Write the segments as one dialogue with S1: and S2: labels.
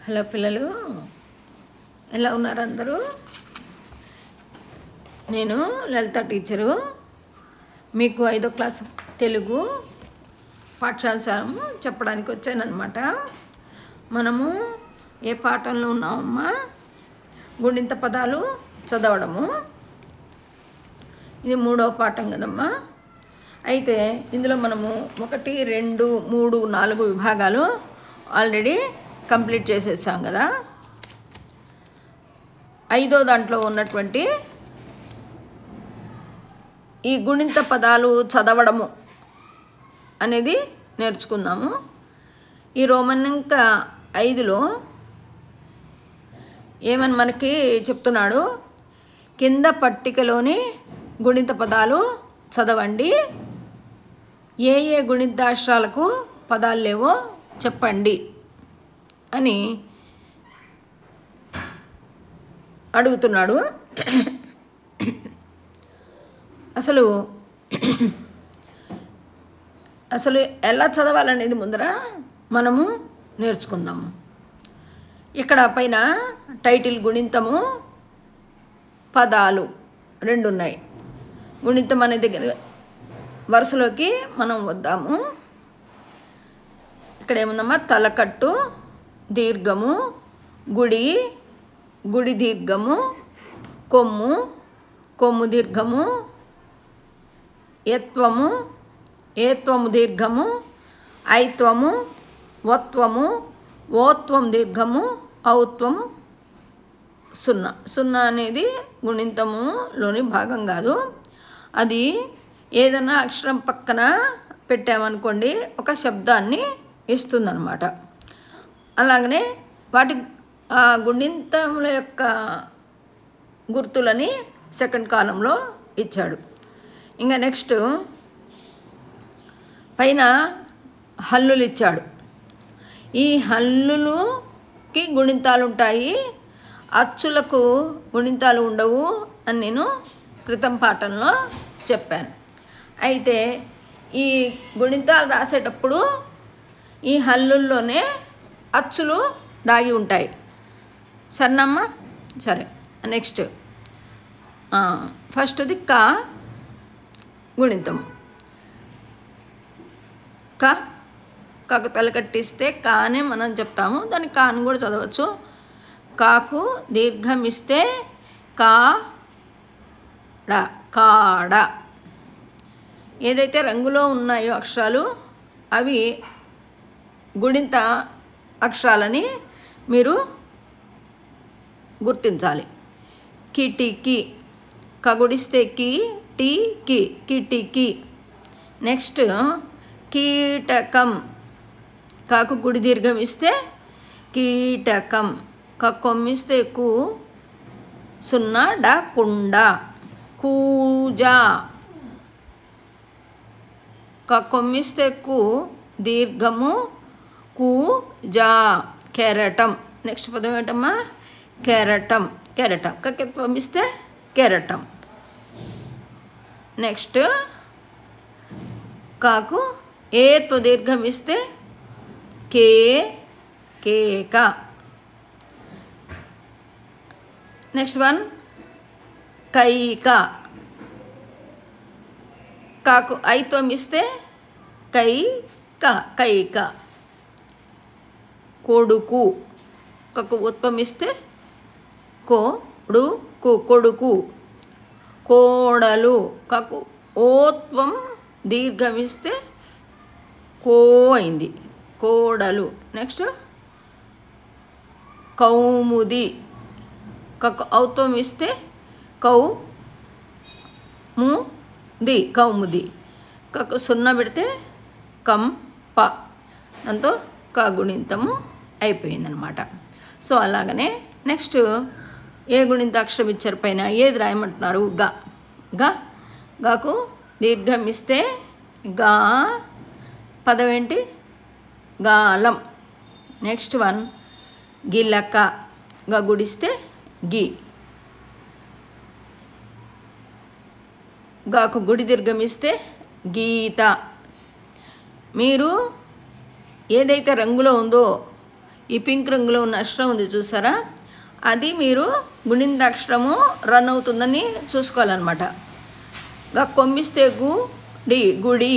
S1: Hello పిల్లలు, ఎలా ఉన్నారు అందరూ? నేను లలిత టీచరు. మీకు 5వ క్లాస్ తెలుగు పాఠశాల సారము చెప్పడానికి వచ్చానన్నమాట. మనము ఏ పాఠంలో ఉన్నామమ్మా? గుణింత పదాలు చదవడము. ఇది 3వ పాఠం కదమ్మా. అయితే ఇందులో మనము 1, 2, 3, 4 విభాగాలు ఆల్రెడీ కంప్లీట్ చేసేసాం కదా. 5వ దాంట్లో ఉన్నటువంటి ఈ గుణింత పదాలు చదవడము అనేది నేర్చుకుందాము. ఈ రోమన్నింక 5లో ఏమని మనకి చెప్తున్నాడు? కింద పట్టికలోని గుణింత పదాలు చదవండి. ఏ ఏ గుణింతాక్షరాలకు పదాలు లేవో చెప్పండి అని అడుగుతున్నాడు. అసలు ఎలా చదవాలనేది ముందర మనము నేర్చుకుందాము. ఇక్కడ పైన టైటిల్ గుణింతము పదాలు 2 ఉన్నాయి. గుణింతం అనే దగ్గర వరుసలోకి మనం వద్దాము. ఇక్కడ ఏముందమ్మా? తలకట్టు, దీర్ఘము, గుడి, గుడి దీర్ఘము, కొమ్ము, కొమ్ము దీర్ఘము, యత్వము, ఏత్వము దీర్ఘము, ఐత్వము, వత్వము, ఓత్వం దీర్ఘము, ఔత్వము, 0. 0 అనేది గుణింతములోని భాగం కాదు. అది ఏదైనా అక్షరం పక్కన పెట్టామనుకోండి, ఒక శబ్దాన్ని ఇస్తుందన్నమాట. అలాగనే వాటి ఆ గుణింతముల యొక్క గుర్తులని సెకండ్ కాలంలో ఇచ్చాడు. ఇంకా నెక్స్ట్ పైన హల్లులు ఇచ్చాడు. ఈ హల్లులుకి గుణింతాలు ఉంటాయి, అచ్చులకు గుణింతాలు ఉండవు అని నేను క్రితం పాఠంలో చెప్పాను. అయితే ఈ గుణింతాలు రాసేటప్పుడు ఈ హల్లుల్లోనే అచ్చులు దాగి ఉంటాయి. సరేనమ్మా? సరే. నెక్స్ట్ ఫస్ట్ది క గుణింతము. కాకు తలకట్టిస్తే కానే మనం చెప్తాము. దాన్ని కాను కూడా చదవచ్చు. కాకు దీర్ఘం ఇస్తే కాడ, కాడ. ఏదైతే రంగులో ఉన్నాయో అక్షరాలు అవి గుణింత అక్షరాలని మీరు గుర్తించాలి. కిటికీ, కగుడిస్తే కి, టీ, కి, కిటికీ. నెక్స్ట్ కీటకం, కాకు గుడి దీర్ఘం ఇస్తే కీటకం, కొమ్మిస్తే కు, 0 డ కుండ. కూజ, కొమ్మిస్తే కు, దీర్ఘము, కూజా. కెరటం. నెక్స్ట్ పదం ఏంటమ్మా? కెరటం. కెరటం, పంపిస్తే కెరటం. నెక్స్ట్ కాకు ఏత్వ దీర్ఘం ఇస్తే కేక. Next one Kaika. కాకు ఐత్వం ఇస్తే కైక. కొడుకు, కకు ఉత్వం ఇస్తే కొడుకు. కోడలు, కకు ఓత్వం దీర్ఘం ఇస్తే అయింది, కోడలు. నెక్స్ట్ కౌముది, కకు ఔత్వం ఇస్తే కౌముది. కకు 0 పెడితే కంప. దాంతో గుణింతము అయిపోయిందనమాట. సో అలాగనే నెక్స్ట్ ఏ గుణింతాక్షరం ఇచ్చారు? పైన ఏది రాయమంటున్నారు? గాకు దీర్ఘం ఇస్తే గా, పదం ఏంటి? గాలం. నెక్స్ట్ వన్ గిలక, గుడిస్తే గి. గాకు గుడి దీర్ఘం ఇస్తే గీత. మీరు ఏదైతే రంగులో ఉందో ఈ పింక్ రంగులో ఉన్న అక్షరం ఉంది చూసారా, అది మీరు గుణింతాక్షరము రన్ అవుతుందని చూసుకోవాలన్నమాట. కొమ్మిస్తే గుడి, గుడి.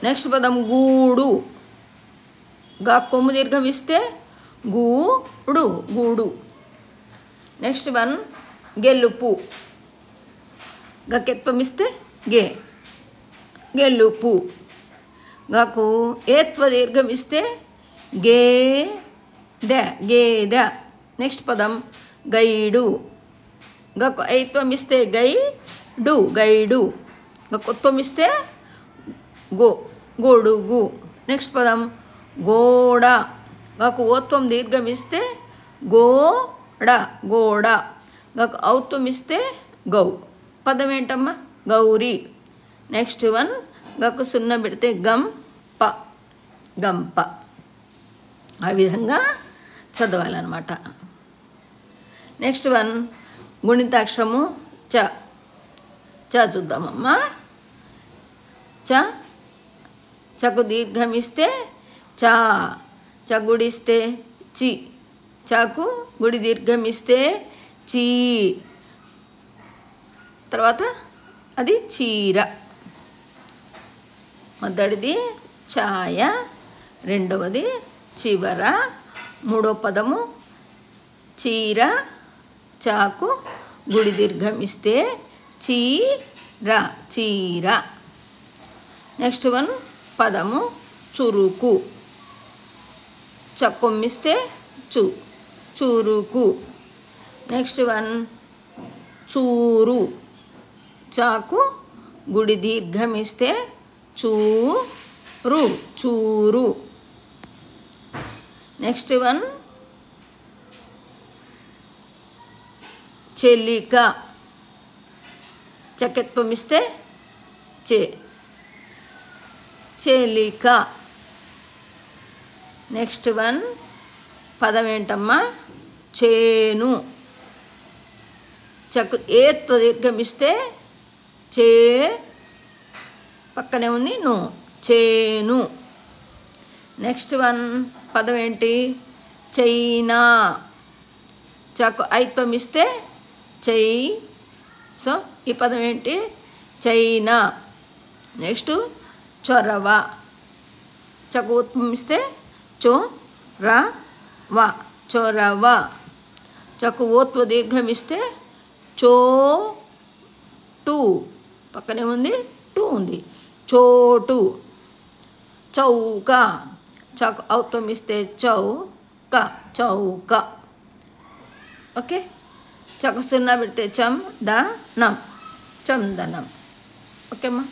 S1: నెక్స్ట్ పదం గూడు. కొమ్ము దీర్ఘం ఇస్తే గూడు, గూడు. నెక్స్ట్ వన్ గెలుపు. గెత్వం ఇస్తే గే, గెలుపు. గకు ఏత్వ దీర్ఘం ఇస్తే గే ద, గేద. నెక్స్ట్ పదం గైడు. గకు ఐత్వం ఇస్తే గైడు, గైడు. గొత్వం ఇస్తే గో, గొడుగు. నెక్స్ట్ పదం గోడ. గకు ఓత్వం దీర్ఘం ఇస్తే గోడ, గోడ. గకు ఔత్వం ఇస్తే గౌ. పదం ఏంటమ్మా? గౌరీ. నెక్స్ట్ వన్ గకు సున్నా పెడితే గంప, గంప. ఆ విధంగా చదవాలన్నమాట. నెక్స్ట్ వన్ గుణితాక్షరము చ. చ చూద్దామమ్మా. చ. చకు దీర్ఘం ఇస్తే చా, చ గుడిస్తే చి. చాకు గుడి దీర్ఘం ఇస్తే చీ. తర్వాత అది చీర. మొదటిది ఛాయ, రెండవది చివర, మూడో పదము చీర. చాకు గుడి దీర్ఘం ఇస్తే చీర, చీర. నెక్స్ట్ వన్ పదము చురుకు. చక్కొమ్మిస్తే చు, చురుకు. నెక్స్ట్ వన్ చూరు. చాకు గుడి దీర్ఘం ఇస్తే చూరు, చూరు. Next one చెలిక. చకెత్వం ఇస్తే చే, చెలిక. నెక్స్ట్ వన్ పదం ఏంటమ్మా? చేను. చకు ఏత్వ దీర్ఘం ఇస్తే చే, పక్కనే ఉంది ను, చేను. నెక్స్ట్ వన్ పదం ఏంటి? చైనా. చకు ఐత్వం ఇస్తే చై. సో ఈ పదం ఏంటి? చైనా. నెక్స్ట్ చొరవ. చకు ఉత్వం ఇస్తే చో ర వ, చొరవ. చకు ఓత్వ దీర్ఘం ఇస్తే చో టు, పక్కనే ఉంది టు ఉంది, చోటు. చౌక. చకు ఔత్వం ఇస్తే చౌక, చౌక. ఓకే. చకు సున్నా పెడితే చం ద నం, చందనం. ఓకేమ్మా.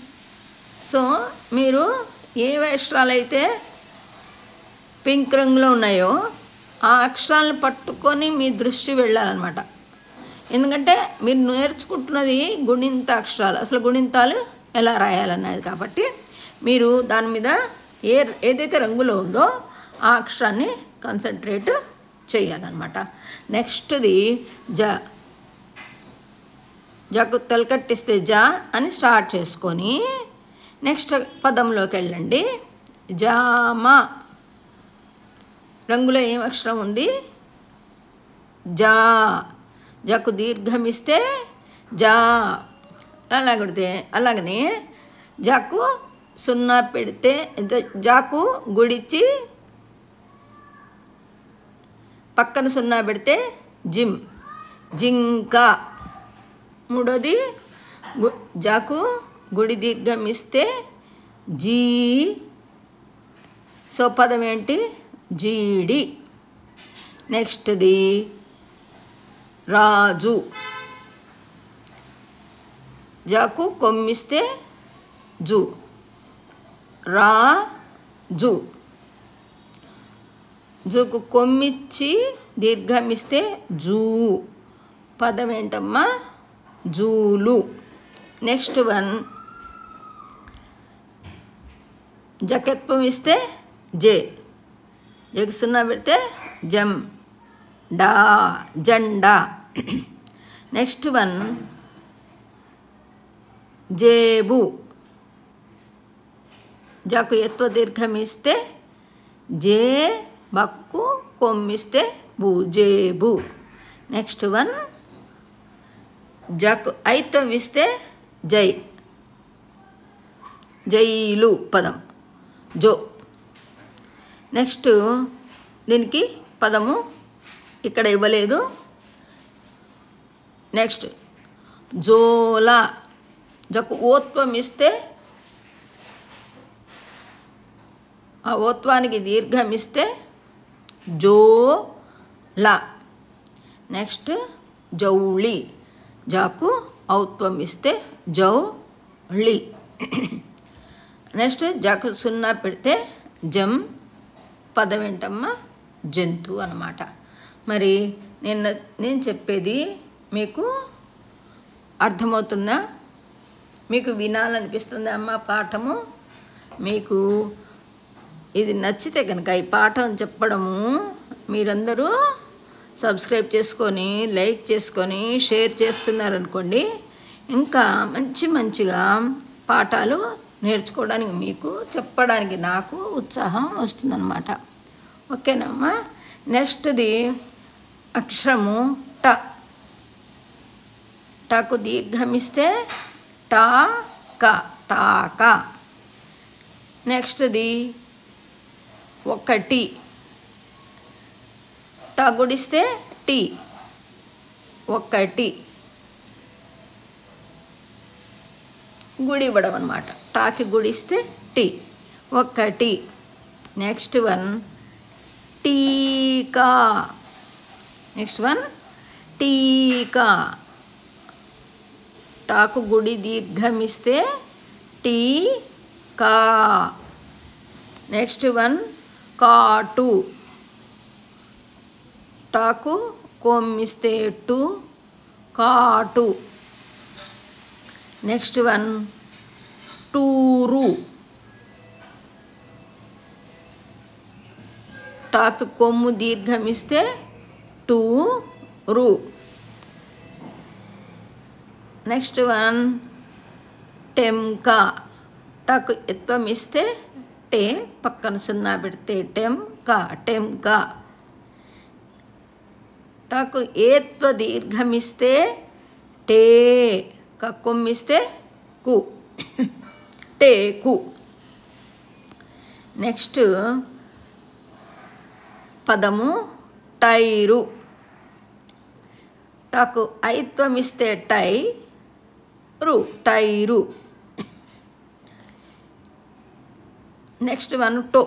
S1: సో మీరు ఏ అక్షరాలు అయితే పింక్ రంగులో ఉన్నాయో ఆ అక్షరాలను పట్టుకొని మీ దృష్టి వెళ్ళాలన్నమాట. ఎందుకంటే మీరు నేర్చుకుంటున్నది గుణింతాక్షరాలు, అసలు గుణింతాలు ఎలా రాయాలన్నది. కాబట్టి మీరు దాని మీద ఏదైతే రంగులో ఉందో ఆ అక్షరాన్ని కాన్సన్ట్రేట్ చేయాలన్నమాట. నెక్స్ట్ది జ. జకు తెలకట్టిస్తే జ అని స్టార్ట్ చేసుకొని నెక్స్ట్ పదంలోకి వెళ్ళండి. జామ. రంగులో ఏం అక్షరం ఉంది? జా. జకు దీర్ఘం ఇస్తే జా. అలాగనే జాకు సున్నా పెడితే జాకు గుడిచి పక్కన సున్నా పెడితే జిమ్, జింక. మూడోది జాకు గుడి దీర్ఘం ఇస్తే జీ. సో పదం ఏంటి? జీడి. నెక్స్ట్ది రాజు. జాకు కొమ్మిస్తే జు, రాజు. జుకు కొమ్మిచ్చి దీర్ఘం ఇస్తే జూ. పదం ఏంటమ్మా? జూలు. నెక్స్ట్ వన్ జకెత్వం ఇస్తే జే. జకి సున్నా పెడితే జం డా, జెండా. నెక్స్ట్ వన్ జేబు. జాకు ఎత్వ దీర్ఘం ఇస్తే జే బక్కు కొమ్మిస్తే బు జేబు. నెక్స్ట్ వన్ జకు ఐత్వం ఇస్తే జై జైలు పదం జో. నెక్స్ట్ దీనికి పదము ఇక్కడ ఇవ్వలేదు. నెక్స్ట్ జోలా జకు ఓత్వం ఇస్తే ఆ ఓత్వానికి దీర్ఘం ఇస్తే జోలా. నెక్స్ట్ జౌళి జాకు ఔత్వం ఇస్తే జౌళి. నెక్స్ట్ జాకు సున్నా పెడితే జం పదం ఏంటమ్మా జంతువు అన్నమాట. మరి నేను చెప్పేది మీకు అర్థమవుతుందా? మీకు వినాలనిపిస్తుందా అమ్మ పాఠము? మీకు ఇది నచ్చితే కనుక ఈ పాఠం చెప్పడము మీరందరూ సబ్స్క్రైబ్ చేసుకొని లైక్ చేసుకొని షేర్ చేస్తున్నారనుకోండి, ఇంకా మంచిగా పాఠాలు నేర్చుకోవడానికి మీకు చెప్పడానికి నాకు ఉత్సాహం వస్తుందన్నమాట. ఓకేనమ్మా. నెక్స్ట్ది అక్షరము ట. టకు దీర్ఘమిస్తే టా క టాక. నెక్స్ట్ది ఒకటి ట గుడిస్తే టీ ఒకటి గుడి ఇవ్వడం అన్నమాట. టాకి గుడిస్తే టీ ఒకటి. నెక్స్ట్ వన్ టీకా. నెక్స్ట్ వన్ టీకా టాకు గుడి దీర్ఘమిస్తే టీకా. నెక్స్ట్ వన్ కాటు టాకు కొమ్మిస్తే టు కాటు. నెక్స్ట్ వన్ టూరు టాకు కొమ్ము దీర్ఘమిస్తే టూరు. నెక్స్ట్ వన్ టెంకా టాకు ఎత్వం ఇస్తే టే పక్కన సున్నా పెడితే టెంకా టెంకా. టాకు ఏత్వ దీర్ఘమిస్తే టే కొమ్మిస్తే కు టేకు. నెక్స్ట్ పదము టైరు. టాకు ఐత్వం ఇస్తే టై రు టైరు. Next one to.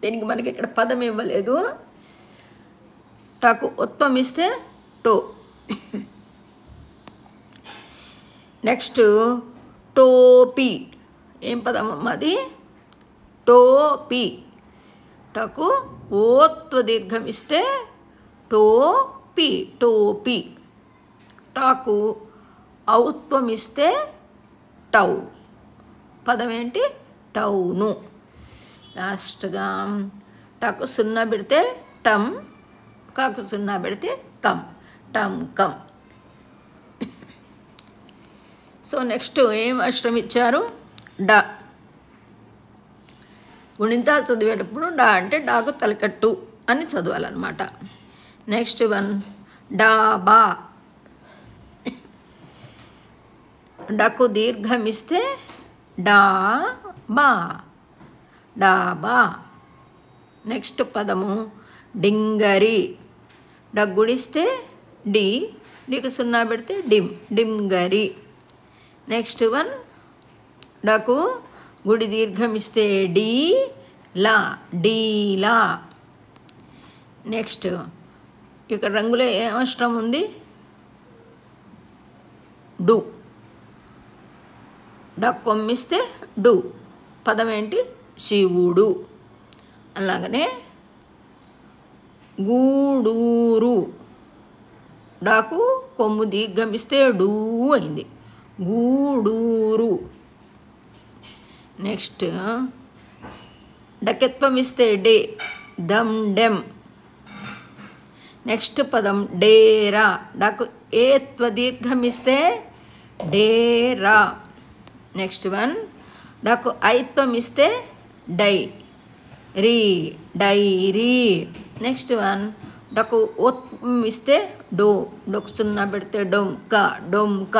S1: దీనికి మనకి ఇక్కడ పదం ఇవ్వలేదు. టాకు ఉత్వం ఇస్తే టో. నెక్స్ట్ టోపీ. ఏం పదం అమ్మది? టోపీ టాకు ఓత్వ దీర్ఘం ఇస్తే టోపీ టోపీ. టాకు ఔత్వం ఇస్తే టౌ పదం ఏంటి? టౌను. లాస్ట్గా టాకు సున్నా పెడితే టమ్ కాకు సున్నా పెడితే కమ్ టమ్ కమ్. సో నెక్స్ట్ ఏం అక్షరం ఇచ్చారు? డా. గుణింతాలు చదివేటప్పుడు డా అంటే డాకు తలకట్టు అని చదవాలన్నమాట. నెక్స్ట్ వన్ డాబా. డాకు దీర్ఘం ఇస్తే డాబా డాబా. నెక్స్ట్ పదము డింగరి. డగ్గుడిస్తే డి డీకు సున్నా పెడితే డిమ్ డింగరి. నెక్స్ట్ వన్ డాకు గుడి దీర్ఘం ఇస్తే డీ లా డీలా. నెక్స్ట్ ఇక్కడ రంగులో ఏం అక్షరం ఉంది? డు. డాకు కొమ్మిస్తే డు పదం ఏంటి? శివుడు. అలాగనే గూడూరు. డాకు కొమ్ము దీర్ఘం ఇస్తే డూ అయింది గూడూరు. నెక్స్ట్ డకెత్వం ఇస్తే డే దమ్ డెమ్. నెక్స్ట్ పదం డేరా. డాకు ఏత్వ దీర్ఘం ఇస్తే డేరా. నెక్స్ట్ వన్ డాకు ఐత్వం ఇస్తే డై రీ డైరీ. నెక్స్ట్ వన్ డకు ఇస్తే డో, డొకు సున్నా పెడితే డొంక డొంక.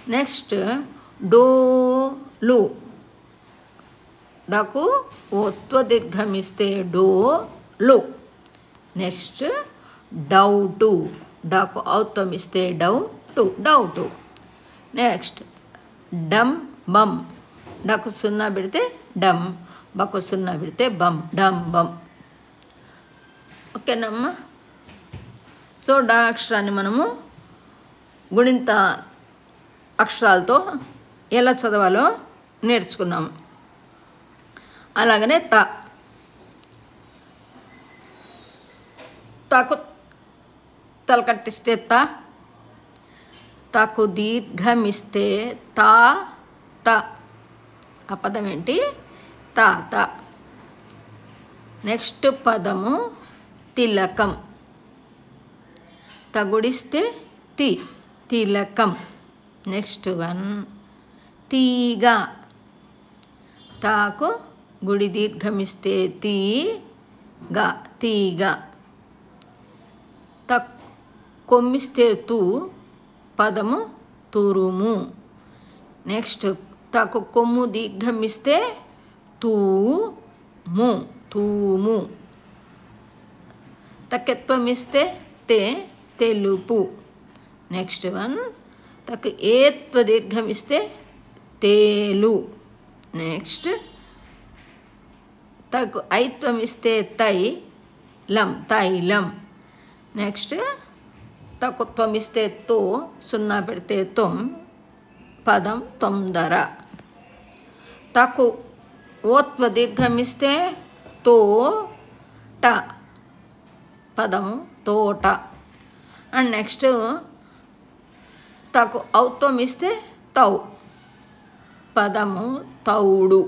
S1: నెక్స్ట్ డోలు, డకు ఒత్వ దీర్ఘం ఇస్తే డోలు. నెక్స్ట్ డౌటు, డకు ఔత్వం ఇస్తే డౌటు డౌటు. నెక్స్ట్ డమ్ బమ్, డకు సున్నా పెడితే డమ్, బకు సున్నా పెడితే బమ్ డమ్ బమ్. ఓకేనమ్మా. సో డా అక్షరాన్ని మనము గుణింత అక్షరాలతో ఎలా చదవాలో నేర్చుకున్నాము. అలాగనే తాకు తలకట్టిస్తే తాకు దీర్ఘమిస్తే తా త. ఆ పదం ఏంటి? తాత. నెక్స్ట్ పదము తిలకం, తగుడిస్తే తిలకం. నెక్స్ట్ వన్ తీగ, తాకు గుడి దీర్ఘమిస్తే తీగ. కొమ్మిస్తే పదము తురుము. నెక్స్ట్ తాకు కొమ్ము దీర్ఘమిస్తే తూము. తకెత్వం ఇస్తే తెలుపు. నెక్స్ట్ వన్ తకు ఏత్వ దీర్ఘం ఇస్తే తేలు. నెక్స్ట్ తకు ఐత్వం ఇస్తే తైలం. నెక్స్ట్ తకుత్వం ఇస్తే సున్నా పెడితే పదం తొందర. తకు ఓత్వ దీర్ఘం ఇస్తే ట, పదము తోట. అండ్ నెక్స్ట్ తకు ఔత్వం ఇస్తే పదము తౌడు.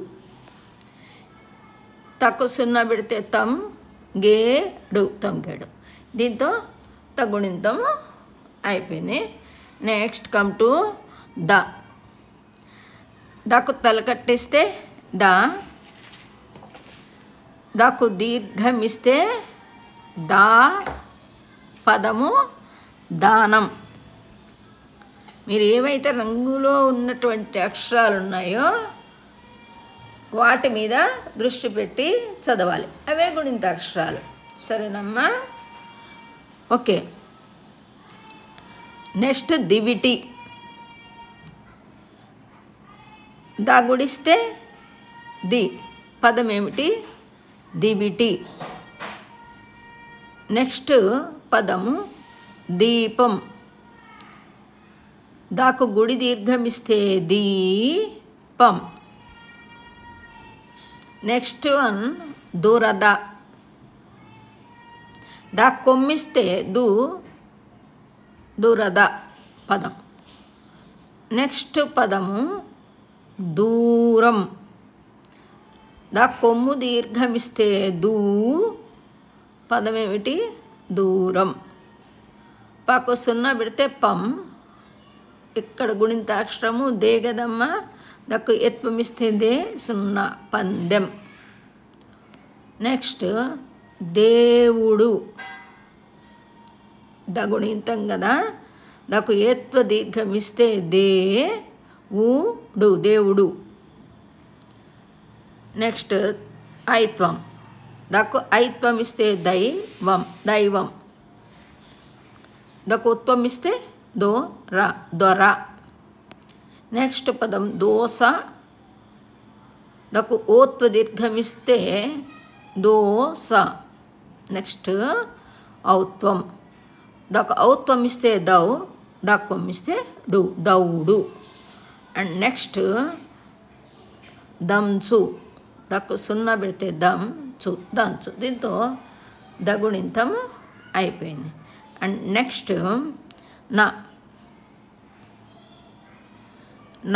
S1: తకు సున్నా పెడితే తంగేడు. దీంతో తగుణింతం అయిపోయింది. నెక్స్ట్ కమ్ టు దకు తలకట్టిస్తే దకు దీర్ఘం ఇస్తే పదము దానం. మీరు ఏవైతే రంగులో ఉన్నటువంటి అక్షరాలు ఉన్నాయో వాటి మీద దృష్టి పెట్టి చదవాలి. అవే గుణింత అక్షరాలు. సరేనమ్మా? ఓకే. నెక్స్ట్ దివిటి, గుడిస్తే పదం ఏమిటి? దివిటి. నెక్స్ట్ పదము దీపం, దాకు గుడి దీర్ఘమిస్తే దీపం. నెక్స్ట్ వన్ దురద, కొమ్మిస్తే దురద పదం. నెక్స్ట్ పదము దూరం, కొమ్ము దీర్ఘమిస్తే పదం ఏమిటి? దూరం. పాకు సున్నా పెడితే పం, ఇక్కడ గుణింతాక్షరము దేగదమ్మ. దక్కు ఎత్వమిస్తే సున్నా పందెం. నెక్స్ట్ దేవుడు, గుణింతం కదా. దక్కు ఏత్వ దీర్ఘమిస్తే దేవుడు. నెక్స్ట్ ఐత్వం, దక్కు ఐత్వం ఇస్తే దైవం. దక్కు ఉత్వం ఇస్తే దొర. నెక్స్ట్ పదం దోస, దక్కు ఓత్వ దీర్ఘమిస్తే దోస. నెక్స్ట్ ఔత్వం, దక్కు ఔత్వం ఇస్తే డక్వం ఇస్తే దౌడు. అండ్ నెక్స్ట్ దంచు, దక్కు సున్నా పెడితే దంచు. దీంతో దగుణింతం అయిపోయింది. అండ్ నెక్స్ట్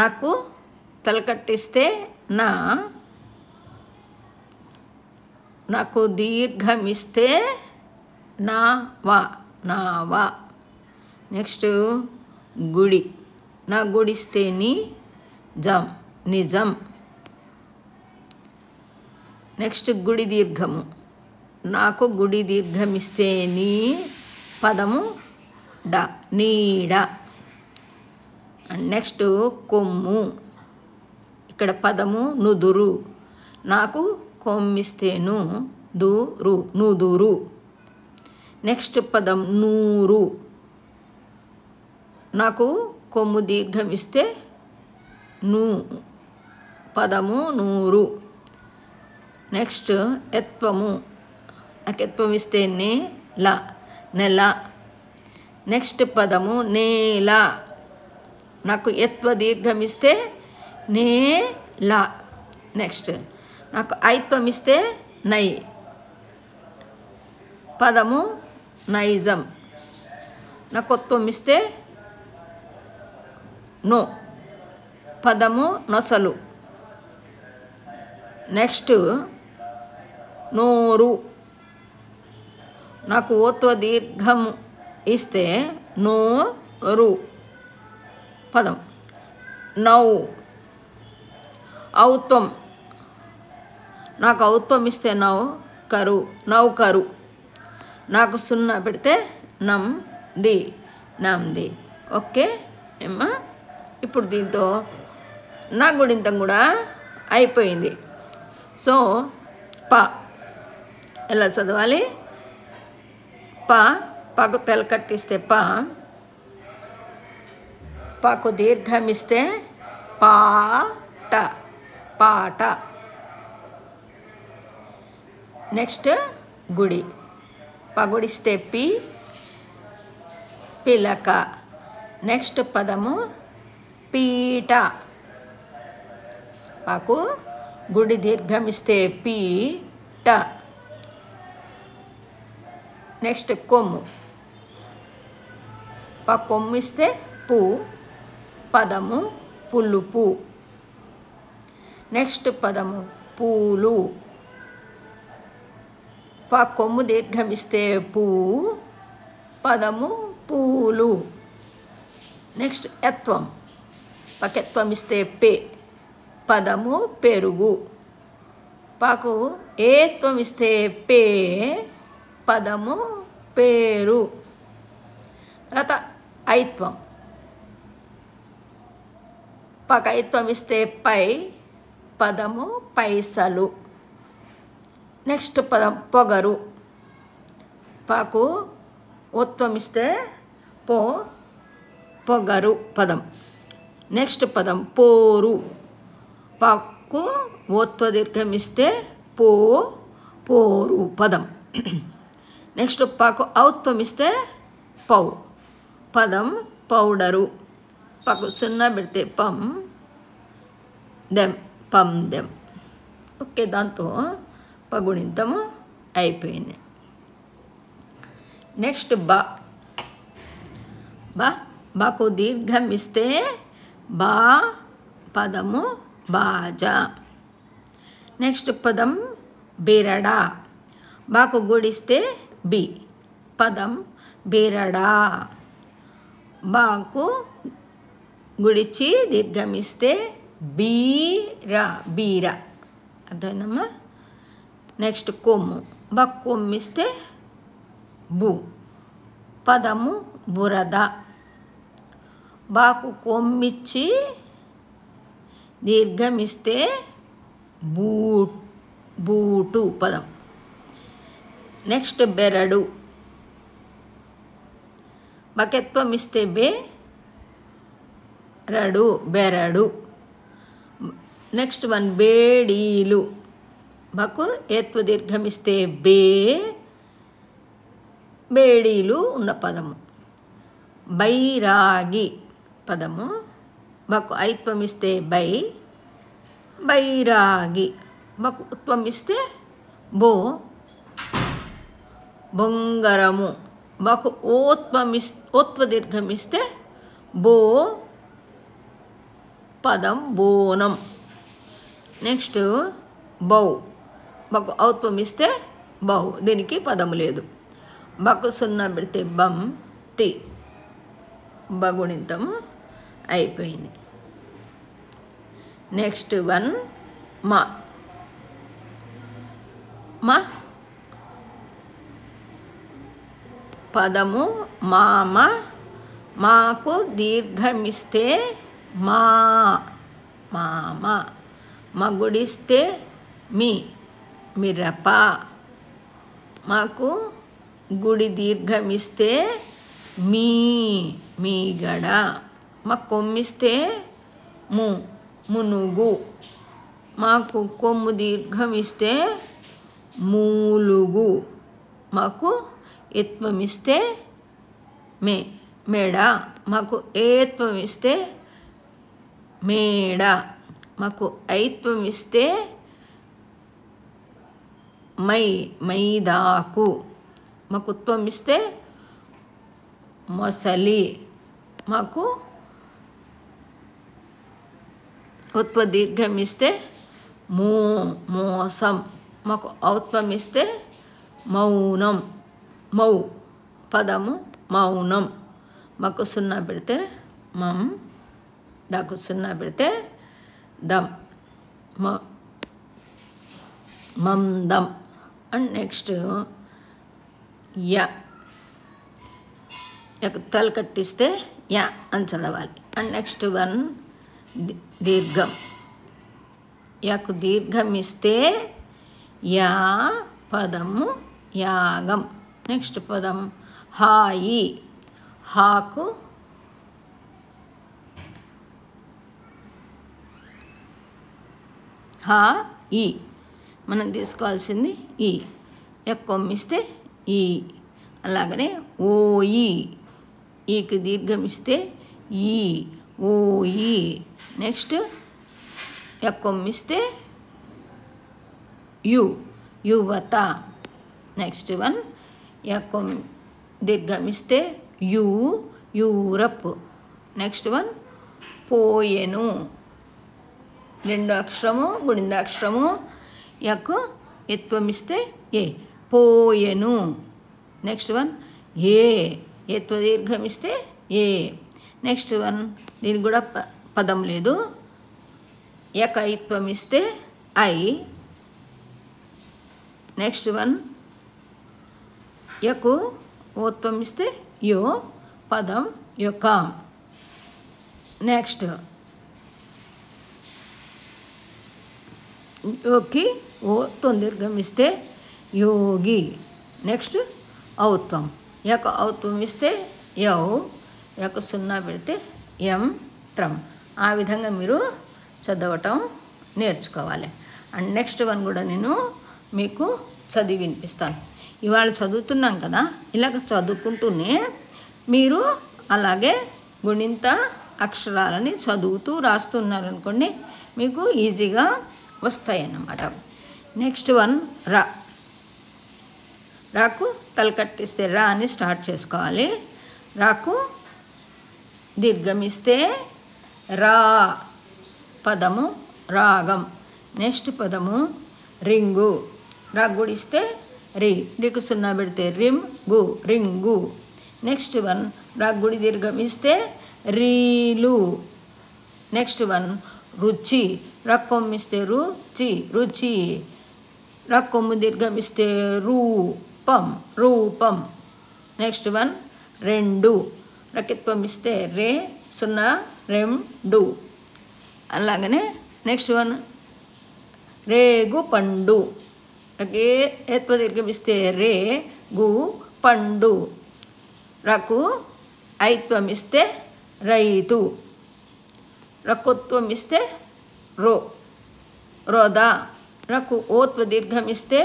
S1: నాకు తలకట్టిస్తే నాకు దీర్ఘమిస్తే నావా. నెక్స్ట్ గుడి, గుడిస్తే నిజం. నెక్స్ట్ గుడి దీర్ఘము. నాకు గుడి దీర్ఘమిస్తే నీ పదము డ, నీడ. అండ్ నెక్స్ట్ కొమ్ము, ఇక్కడ పదము నుదురు. నాకు కొమ్మిస్తేను దూరు, నుదురు. నెక్స్ట్ పదం నూరు. నాకు కొమ్ము దీర్ఘం ఇస్తే నూ, పదము నూరు. నెక్స్ట్ ఎత్వము, నాకు ఎత్వం ఇస్తే నేల, నెల. నెక్స్ట్ పదము నేల. నాకు ఎత్వ దీర్ఘం ఇస్తే నేల. నెక్స్ట్ నాకు ఐత్వం ఇస్తే నై, పదము నైజం. నాకు ఒత్వం ఇస్తే నో, పదము నొసలు. నెక్స్ట్ నోరు. నాకు ఓత్వ దీర్ఘం ఇస్తే నోరు, పదం నౌ. ఔత్వం, నాకు ఔత్వం ఇస్తే నౌ కరు, నౌకరు. నాకు సున్నా పెడితే నం ది, నంది. ఓకే ఏమ్మా, ఇప్పుడు దీంతో నా గుడింతం కూడా అయిపోయింది. సో ప ఎలా చదవాలి? పకు తెలకట్టిస్తే పకు దీర్ఘమిస్తే పాట, పాట. నెక్స్ట్ గుడి, పగుడిస్తే పిలక. నెక్స్ట్ పదము పీట. పాకు గుడి దీర్ఘమిస్తే పీట. నెక్స్ట్ కొమ్ము, కొమ్మిస్తే పూ, పదము పులుపు. నెక్స్ట్ పదము పూలు. కొమ్ము దీర్ఘమిస్తే పూ, పదము పూలు. నెక్స్ట్ ఎత్వం, పకెత్వం ఇస్తే పే, పదము పెరుగు. పాకు ఏత్వం ఇస్తే పే, పదము పేరు. తర్వాత ఐత్వం, పకైత్వం ఇస్తే పై, పదము పైసలు. నెక్స్ట్ పదం పొగరు. పాకు ఓత్వం ఇస్తే పొగరు, పదం. నెక్స్ట్ పదం పోరు. పాకు ఓత్వ దీర్ఘం ఇస్తే పోరు, పదం. నెక్స్ట్ పాకు ఔత్వం ఇస్తే పౌ, పదం పౌడరు. పాకు సున్నా పెడితే పం దెం. ఓకే, దాంతో పగుణింతము అయిపోయింది. నెక్స్ట్ బాకు దీర్ఘం ఇస్తే పదము బాజా. నెక్స్ట్ పదం బెరడా. బాకు గుడిస్తే పదం బెరడా. బాకు గుడిచి దీర్ఘం ఇస్తే బీర. అర్థమైందమ్మా? నెక్స్ట్ కొమ్ము, కొమ్మిస్తే పదము బురద. బాకు కొమ్మిచ్చి దీర్ఘమిస్తే బూటు, పదం. నెక్స్ట్ బెరడు. బకెత్వం ఇస్తే బెరడు. నెక్స్ట్ వన్ బేడీలు. బాకు ఏత్వ దీర్ఘమిస్తే బేడీలు ఉన్న పదము. బైరాగి, పదము. బాకు ఐత్వం ఇస్తే బైరాగి. బాకు ఉత్వం ఇస్తే బొంగరము. బాకు ఓత్వ దీర్ఘం ఇస్తే పదం బోనం. నెక్స్ట్ బౌ. బాకు ఔత్వం ఇస్తే బౌ, దీనికి పదము లేదు. బాకు సున్నా పెడితే తి, బగుణింతము అయిపోయింది. నెక్స్ట్ వన్ మ పదము మామ మాకు దీర్ఘమిస్తే మా మామ మగుడిస్తే మీ మిరప మాకు గుడి దీర్ఘమిస్తే మీ మీగడ మా కొమ్మిస్తే ము మునుగు మాకు కొమ్ము దీర్ఘమిస్తే మూలుగు మాకు ఎత్వమిస్తే మేడ మాకు ఏత్వమిస్తే మేడ మాకు ఐత్వమిస్తే మైదాకు మాకు త్వమిస్తే మొసలి మాకు ఉత్పదీర్ఘమిస్తే మోసం మాకు ఔత్వమిస్తే మౌనం మౌ పదము మౌనం మాకు సున్నా పెడితే మం దాకు సున్నా పెడితే దమ్ మందం అండ్ నెక్స్ట్ యకు తల కట్టిస్తే యా అని చదవాలి. అండ్ నెక్స్ట్ వన్ దీర్ఘం యకు దీర్ఘం ఇస్తే యా పదము యాగం. నెక్స్ట్ పదం హాయి హాకు హా ఈ మనం తీసుకోవాల్సింది ఈ కొమ్మిస్తే ఈ అలాగనే ఓయి ఈకి దీర్ఘం ఇస్తే ఈ ఓయి. నెక్స్ట్ కొమ్మిస్తే యు యువత. నెక్స్ట్ వన్ దీర్ఘం ఇస్తే యు యూరప్. నెక్స్ట్ వన్ పోయెను రెండు అక్షరము గుడిందాక్షరము యకు ఎత్వమిస్తే ఏ పోయెను. నెక్స్ట్ వన్ ఎత్వ దీర్ఘమిస్తే ఏ. నెక్స్ట్ వన్ దీనికి కూడా పదం లేదు యక ఐత్వమిస్తే ఐ. నెక్స్ట్ వన్ యకు ఓత్వమిస్తే యో పదం యొక్క. నెక్స్ట్ యోకి ఓ తొందీర్ఘమిస్తే యోగి. నెక్స్ట్ ఔత్వం యక ఔత్వం ఇస్తే యౌ యక సున్నా పెడితే యంత్రం. ఆ విధంగా మీరు చదవటం నేర్చుకోవాలి. అండ్ నెక్స్ట్ వన్ కూడా నేను మీకు చదివి వినిపిస్తాను. ఇవాళ చదువుతున్నాం కదా, ఇలాగ చదువుకుంటూనే మీరు అలాగే గుణింత అక్షరాలని చదువుతూ రాస్తున్నారనుకోండి మీకు ఈజీగా వస్తాయి అన్నమాట. నెక్స్ట్ వన్ రా రాకు తలకట్టిస్తే రా అని స్టార్ట్ చేసుకోవాలి. రాకు దీర్ఘమిస్తే రా పదము రాగం. నెక్స్ట్ పదము రింగు రాగుడిస్తే రీకు సున్నా పెడితే రిమ్ గు రింగు. నెక్స్ట్ వన్ రాగుడి దీర్ఘమిస్తే రీలు. నెక్స్ట్ వన్ రుచి రక్కొమ్మిస్తే రుచి రుచి. రక్కొమ్ము దీర్ఘమిస్తే రూపం రూపం. నెక్స్ట్ వన్ రెండు రకిత్వం ఇస్తే రే సున్నా రెండు. అలాగనే నెక్స్ట్ వన్ రేగు పండు ఏత్వ దీర్ఘమిస్తే రే గు పండు. రకు ఐత్వం ఇస్తే రైతు. రకుత్వం ఇస్తే రో రోదా. రకు ఓత్వ దీర్ఘమిస్తే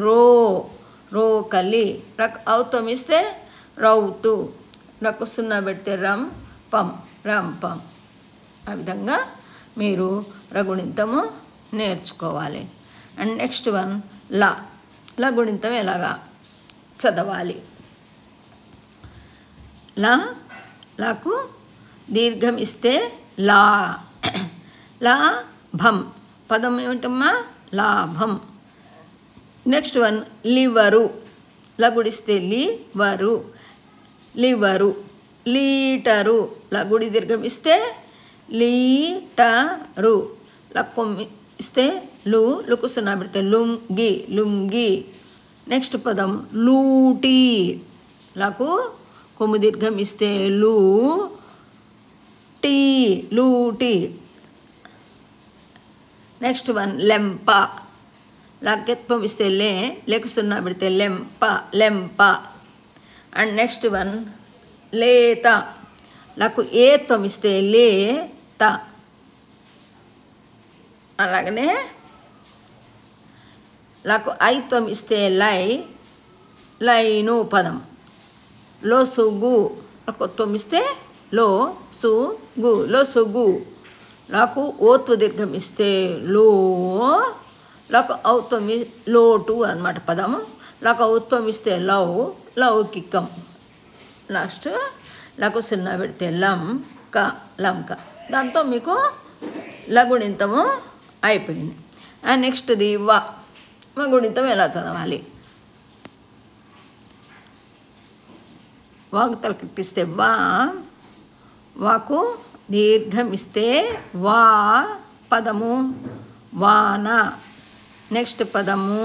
S1: రో రోకలి. రక్ ఔత్వం ఇస్తే రౌతు. రకు సున్నా పెడితే రం పం రంపం. ఆ విధంగా మీరు రగుణింతము నేర్చుకోవాలి. అండ్ నెక్స్ట్ వన్ లా గుణింతం ఎలాగా చదవాలి. లాకు దీర్ఘం ఇస్తే లా లాభం పదం ఏమిటమ్మా లాభం. నెక్స్ట్ వన్ లివరు లగుడిస్తే లివరు లివరు. లీటరు లగుడి దీర్ఘం ఇస్తే లీటరు. లక్కొమ్మి ఇస్తే లుకు సున్నా పెడితే లుంగి లుంగి. నెక్స్ట్ పదం లూటి, లకు కొమ్ము దీర్ఘం ఇస్తే లూ టీ లూటి. నెక్స్ట్ వన్ లెంప, లకెత్వం ఇస్తే లేకు సున్నా పెడితే లెంప లెంప. అండ్ నెక్స్ట్ వన్ లేత, లకు ఏత్వం ఇస్తే లేత. అలాగనే లకు ఐత్వం ఇస్తే లైను పదం. లోసుగు, లకొత్వం ఇస్తే లోసుగు. లకు ఓత్వ దీర్ఘం ఇస్తే లకు ఔత్వం లోటు అన్నమాట పదము. లకు ఔత్వం ఇస్తే లౌకికం. లాస్ట్ లకు సున్నా పెడితే లంక. దాంతో మీకు లగుణింతము అయిపోయింది. అండ్ నెక్స్ట్ది గుణింతం ఎలా చదవాలి? వాకు తలకెట్టిస్తే వాకు దీర్ఘం ఇస్తే పదము వాన. నెక్స్ట్ పదము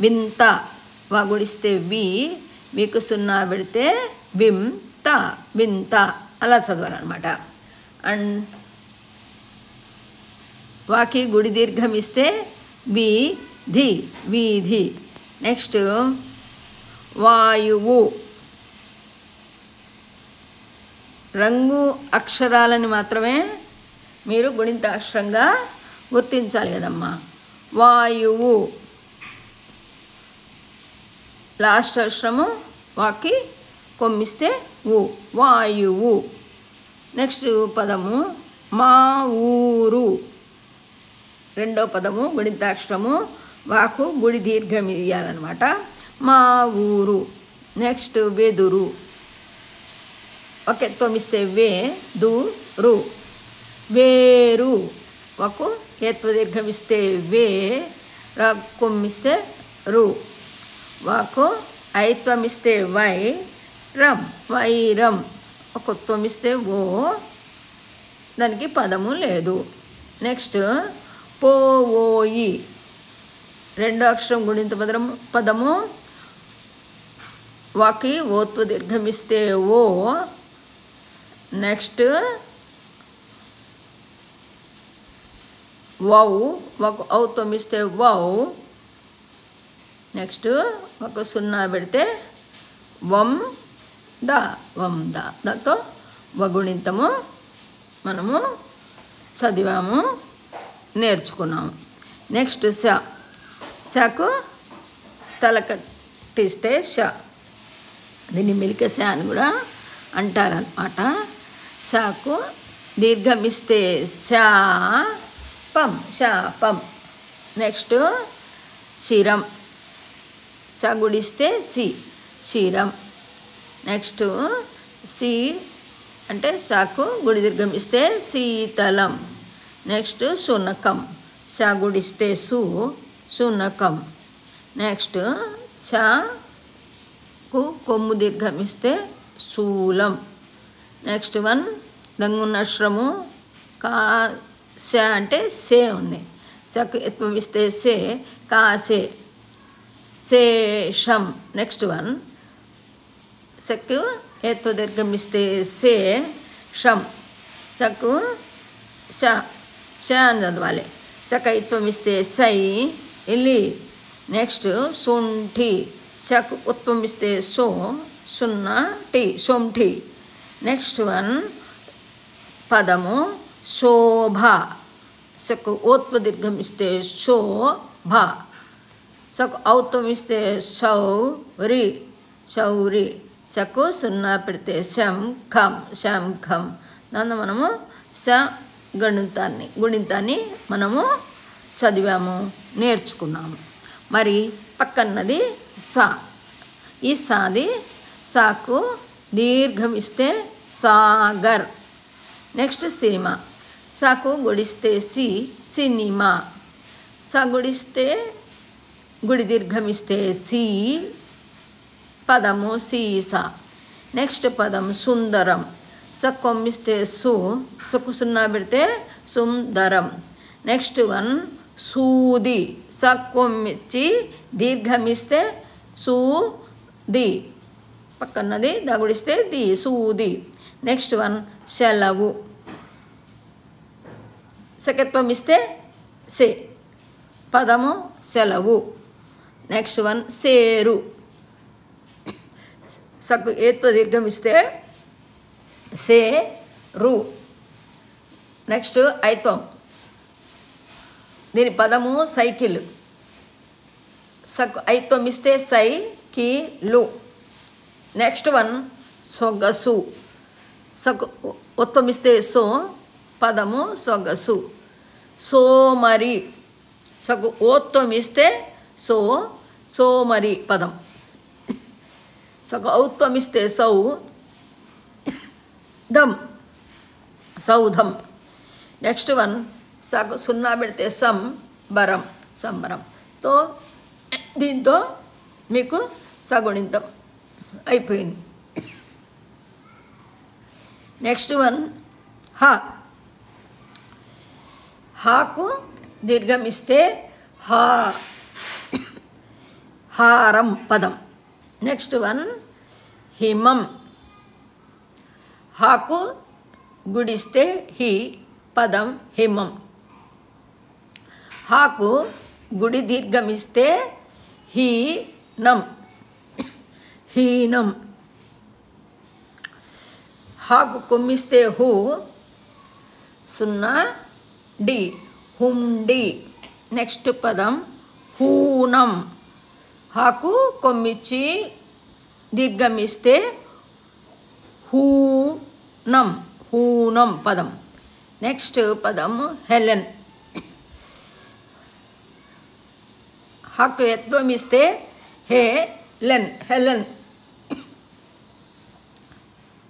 S1: వింత, గుడిస్తే మీకు సున్నా పెడితే వింత అలా చదవాలన్నమాట. అండ్ వాకి గుడి దీర్ఘం ఇస్తే వీధి. నెక్స్ట్ వాయువు, రంగు అక్షరాలని మాత్రమే మీరు గుణింత అక్షరంగా గుర్తించాలి కదమ్మా. వాయువు లాస్ట్ అక్షరము వాకి కొమ్మిస్తే వాయువు. నెక్స్ట్ పదము మా ఊరు, రెండో పదము గుణితాక్షరము, వాకు గుడి దీర్ఘం ఇయ్యాలన్నమాట. మా ఊరు. నెక్స్ట్ వెదురు, ఒకెత్వం ఇస్తే వేదురు. వేరు, వాకు ఏత్వ దీర్ఘం ఇస్తే కొమ్మిస్తే రు. వాకు ఐత్వం ఇస్తే వైరం. ఒకొత్వం ఇస్తే దానికి పదము లేదు. నెక్స్ట్ పోయి, రెండో అక్షరం గుణింత పదము. వాకి ఓత్వ దీర్ఘం ఇస్తే నెక్స్ట్ వాకు ఔత్వం ఇస్తే నెక్స్ట్ ఒక సున్నా పెడితే వంద. దాంతో వగుణింతము మనము చదివాము, నేర్చుకున్నాము. నెక్స్ట్ శకు తలకట్టిస్తే దీన్ని మిలిక అని కూడా అంటారన్నమాట. శకు దీర్ఘం ఇస్తే శాపం. నెక్స్ట్ శిరం, గుడిస్తే శిరం. నెక్స్ట్ అంటే శాకు గుడి దీర్ఘం ఇస్తే శీతలం. నెక్స్ట్ శునకం, గుడిస్తే శునకం. నెక్స్ట్ శాకు కొమ్ము దీర్ఘం ఇస్తే శూలం. నెక్స్ట్ వన్ రంగున్న అక్షరము అంటే సే ఉంది. శకు ఎత్వం ఇస్తే కాసే శేషం. నెక్స్ట్ వన్ శకు ఏత్వ దీర్ఘం ఇస్తే శం. శకు అని చదవాలి. శకైత్వం ఇస్తే ఇలి. నెక్స్ట్ శుంఠి, శకు ఉత్వం ఇస్తే సొంఠి. నెక్స్ట్ వన్ పదము శోభ, శకు ఓత్వ దీర్ఘం ఇస్తే శోభ. శకు ఔత్వం ఇస్తే శౌరి. శకు సున్నా పెడితే శంఖం. దాన్ని మనము గుణితాన్ని మనము చదివాము, నేర్చుకున్నాము. మరి పక్కన్నది ఈ సాకు దీర్ఘం ఇస్తే సాగర్. నెక్స్ట్ సినిమా, సాకు గుడిస్తే సినిమా. గుడిస్తే గుడి దీర్ఘం ఇస్తే పదము సీసా. నెక్స్ట్ పదం సుందరం, కొమ్మిస్తే సుకు సున్నా పెడితే సుందరం. నెక్స్ట్ వన్ సూది. సక్కొమ్మిచ్చి దీర్ఘమిస్తే సూది, పక్కన్నది దగుడిస్తే ది, సూది. నెక్స్ట్ వన్ సెలవు. సకత్వం ఇస్తే సే, పదము సెలవు. నెక్స్ట్ వన్ సేరు. సక్కు ఏత్వ దీర్ఘం ఇస్తే సే రు. నెక్స్ట్ ఐత్వం, దీని పదము సైకిల్. సక్కు ఐత్వం ఇస్తే సై కి లు. నెక్స్ట్ వన్ సొగసు. సక్కు ఒత్వం ఇస్తే సో, పదము సొగసు. సోమరి. సక్కు ఓత్వం ఇస్తే సో, సోమరి పదం. సక్కు ఔత్వం ఇస్తే సౌ, దం, సౌధం. నెక్స్ట్ వన్ సక్కు సున్నా పెడితే సం, బరం, సంబరం. సో దీంతో మీకు సగుణింతం అయిపోయింది. నెక్స్ట్ వన్ హ. హాకు దీర్ఘం ఇస్తే హా, హారం పదం. Next one హిమం. హాకు గుడిస్తే హి, పదం హిమం. హాకు గుడి దీర్ఘం ఇస్తే హీనం, హీనం. హాకు కొమ్మిస్తే హూ, సున్నా డి, హుండి. నెక్స్ట్ పదం హూనం. హాకు కొమ్మిచ్చి దీర్ఘం ఇస్తే హూనం, హూనం పదం. నెక్స్ట్ పదం హెలెన్. హాకు ఎత్వం ఇస్తే హే లెన్, హెలెన్.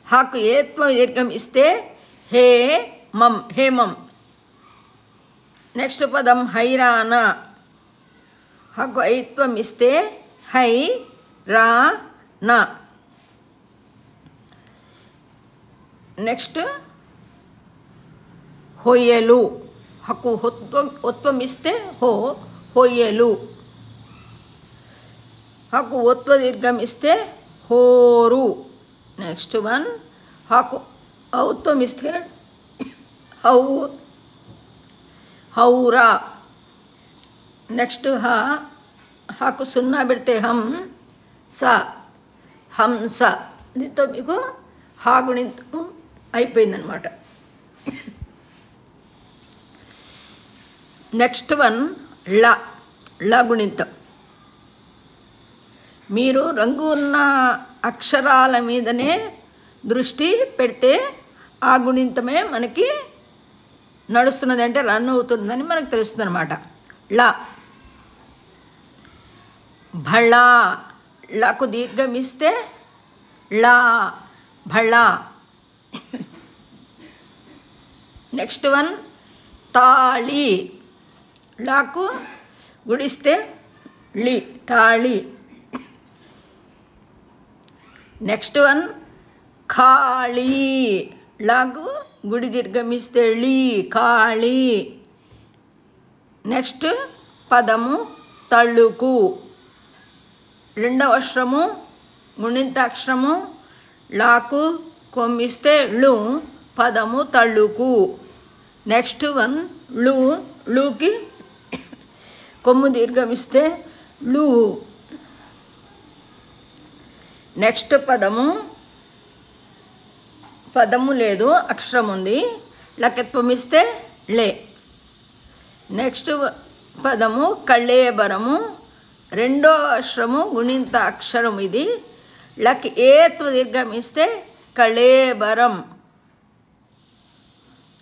S1: హాకు ఏత్వం దీర్ఘం ఇస్తే హే మం, హేమం. నెక్స్ట్ పదం హైరాణ. హాకు ఐత్వం ఇస్తే హై రా నా. నెక్స్ట్ హొయ్యలు. హాకు ఒత్వం ఇస్తే హో, హొయ్యలు. హాకు ఒత్వ దీర్ఘం ఇస్తే హోరు. నెక్స్ట్ వన్ హాకు ఔత్వం ఇస్తే హౌ, హౌరా. నెక్స్ట్ హాకు సున్నా పెడితే హం, స, హంస. దీంతో మీకు హా గుణింతం అయిపోయిందనమాట. నెక్స్ట్ వన్ ల. ల గుణింతం. మీరు రంగు ఉన్న అక్షరాల మీదనే దృష్టి పెడితే ఆ గుణింతమే మనకి నడుస్తున్నది, అంటే రన్ అవుతుందని మనకు తెలుస్తుంది అనమాట. ల. భళ. లకు దీర్ఘం ఇస్తే లా, భళ. నెక్స్ట్ వన్ తాళి. లాకు గుడిస్తే లి, తాళి. నెక్స్ట్ వన్ ఖాళీ. లాకు గుడి దీర్ఘమిస్తే ళీ, ఖాళీ. నెక్స్ట్ పదము తళుకు. రెండవ అక్షరము గుణింతాక్షరము. లాకు కొమ్మిస్తే ళు, పదము తళుకు. Next one ళు. ళుకి కొమ్ము దీర్ఘమిస్తే ళు. నెక్స్ట్ పదము, పదము లేదు అక్షరం ఉంది, లకెత్వం ఇస్తే లే. నెక్స్ట్ పదము కళేబరము. రెండో అక్షరము గుణింత అక్షరం ఇది. లకి ఏత్వ దీర్ఘం ఇస్తే కళేబరం.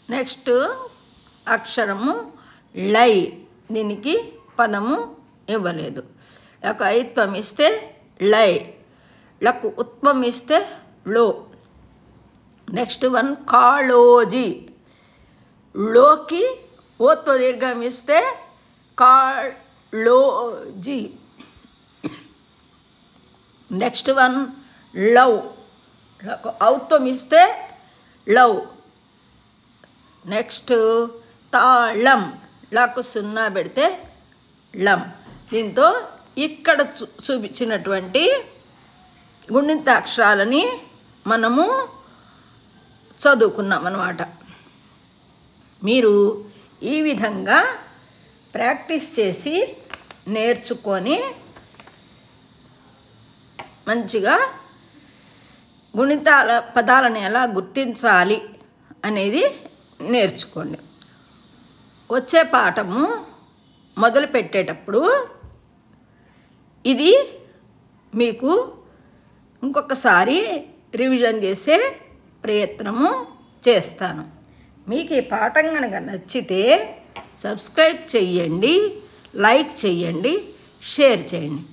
S1: నెక్స్ట్ అక్షరము లై. దీనికి పదము ఇవ్వలేదు. లకు ఐత్వం ఇస్తే లై. లకు ఉత్వం ఇస్తే లో. Next one Kaloji. లోకి ఓత్వ దీర్ఘం ఇస్తే కాళోజీ. Next one love. లకు ఔత్వం ఇస్తే లవ్. నెక్స్ట్ తాళం. లకు 0 పెడితే లం. దీంతో ఇక్కడ చూపించినటువంటి గుణిత అక్షరాలని మనము చదువుకున్నాం అన్నమాట. మీరు ఈ విధంగా ప్రాక్టీస్ చేసి నేర్చుకొని మంచిగా గుణితాల పదాలను ఎలా గుర్తించాలి అనేది నేర్చుకోండి. వచ్చే పాఠము మొదలు పెట్టేటప్పుడు ఇది మీకు ఇంకొకసారి రివిజన్ చేసే ప్రయత్నము చేస్తాను. మీకు ఈ పాఠం కనుక నచ్చితే సబ్స్క్రైబ్ చేయండి, లైక్ చేయండి, షేర్ చేయండి.